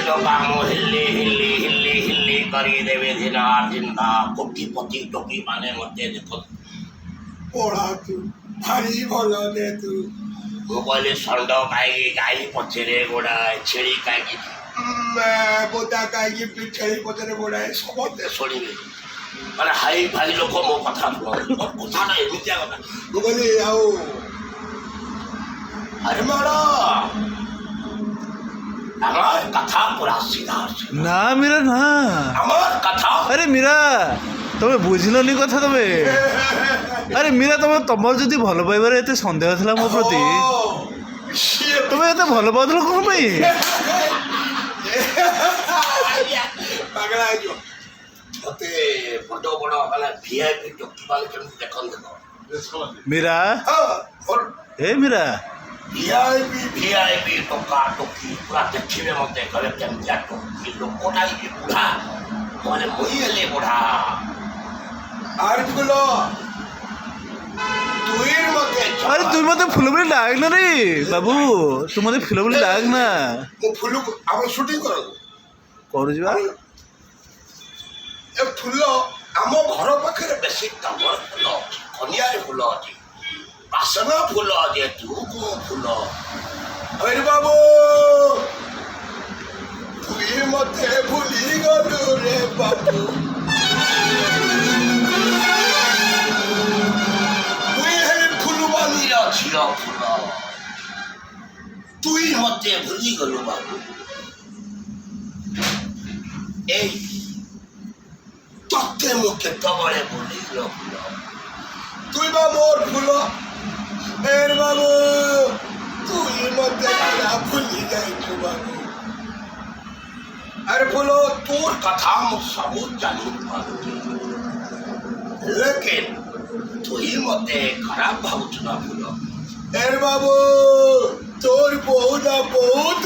ଦିନ କାମ ହିଲି ହିଲି ହିଲି ହିଲି କରିଦେବେ ଦିନାର ଜିନ୍ଦା କୋଟିପତି ଟୋକି ମାନେ ମୋତେ ଦେଖନ୍ତି। ପଢ଼ା ତୁ ଭାରି ଭଲ ଦେ ତୁ। ମୁଁ କହିଲି ଷଣ୍ଢ କାହିଁକି ଗାଈ ପଛରେ ଗୋଡ଼ାଏ ଛେଳି କାହିଁକି ବୋଦା କାହିଁକି ଛେଳି ପଛରେ ଗୋଡ଼ାଏ ସମସ୍ତେ ଶୁଣିବେ ମାନେ ହାଇ ଭାଇ ଲୋକ ମୋ କଥା ଶୁଣନ୍ତି। ମୋ କଥାଟା ଏମିତିଆ କଥା। ମୁଁ କହିଲି ଆଉ ଆରେ ମାଡ଼ আমার কথা পুরা সিধা না মীরা না আমার কথা আরে মীরা তুমি বুঝিলনি কথা তবে আরে মীরা তোমার যদি ভালো পাইবার এতে সন্দেহ ଥିଲା ମୋ ପ୍ରତି তুমি এতে ভালো পাଉଥିଲ କ'ଣ ପାଇଁ? ପାଗଳା ହେଇଯିବ। ମତେ ବଡ଼ ବଡ଼ ମାନେ ଭିଆଇପି ଟୋକି ମାନେ କେମିତି ଦେଖନ୍ତି ମୀରା ଏ ମୀରା ভিআইপি ଟଙ୍କା ଟୋକି ପୁରା ଦେଖିବେ ମତେ କହିବେ କେମିତିଆ ଟୋକି ଲୋକଟା ବି ବୁଢ଼ା ମାନେ ମୁଇଁ ହେଲେ ବୁଢ଼ା। আর গুলো তুই মতে আরে তুই মতে ফুল বলে ডাক না রে বাবু, তুই মতে ফুল বলে ডাক না। ମୁଁ ଫୁଲ ଆମର ସୁଟିଂ କରନ୍ତୁ କରୁଛି ବା। ଏ ଫୁଲ ଆମ ଘର ପାଖରେ ବେଶୀ ଟଗର ଫୁଲ ଅଛି, କନିଆରୀ ଫୁଲ ଅଛି, ବାସନା ଫୁଲ ଅଛି, ତୁ କୋଉ ଫୁଲ? হরি বাবু তুই মতে ভুলি গলু রে বাবু। তুই হেলে ফুলবানির ছিল ফুল, তুই মতে ভুলি গলু বাবু। এই ততে মু কেতବେଳେ ভুলিল ফুল, তুই বা মোর ফুল এর বাবু তুই মতে ভুলি যাইছু বাবু। আরে ফুল তোর কথা মু সবু জানি পারুছি, লেকিন তুই মতে খারাপ ভাবুଛୁ না ফুল। এর বাবু তোর বউ না বহুত